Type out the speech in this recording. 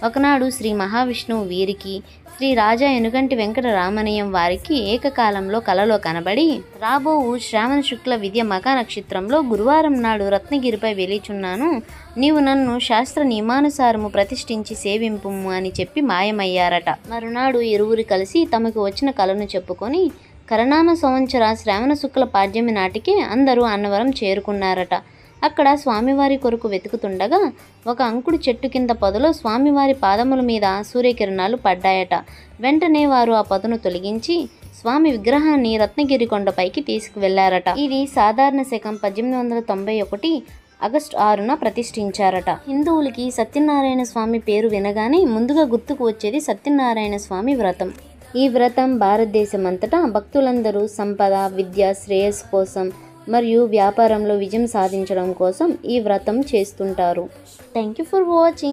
ఒకనాడు శ్రీ మహావిష్ణువు వీరికి శ్రీ రాజా ఎనుగంటి వెంకట రామనీయం వారికి ఏకకాలంలో కలలో కనబడి, రాబోవు శ్రావణ శుక్ల విద్య మఖ నక్షత్రంలో గురువారం నాడు రత్నగిరిపై వెలిచున్నాను, నీవు నన్ను శాస్త్ర నియమానుసారము ప్రతిష్ఠించి సేవింపుము అని చెప్పి మాయమయ్యారట. మరునాడు ఇరువురు కలిసి తమకు వచ్చిన కలను చెప్పుకొని కరనామ సంవత్సర శ్రావణ శుక్ల పాడ్యమి నాటికే అందరూ అన్నవరం చేరుకున్నారట. అక్కడ స్వామివారి కొరకు వెతుకుతుండగా ఒక అంకుడు చెట్టు కింద పొదలో స్వామివారి పాదముల మీద సూర్యకిరణాలు పడ్డాయట. వెంటనే వారు ఆ పొదను తొలగించి స్వామి విగ్రహాన్ని రత్నగిరి కొండపైకి తీసుకువెళ్లారట. ఇది సాధారణ శకం 1891 ఆగస్టు 6న ప్రతిష్ఠించారట. హిందువులకి సత్యనారాయణ స్వామి పేరు వినగానే ముందుగా గుర్తుకు వచ్చేది సత్యనారాయణ స్వామి వ్రతం. ఈ వ్రతం భారతదేశమంతటా భక్తులందరూ సంపద, విద్య, శ్రేయస్సు కోసం మరియు వ్యాపారంలో విజయం సాధించడం కోసం ఈ వ్రతం చేస్తుంటారు. Thank you for watching.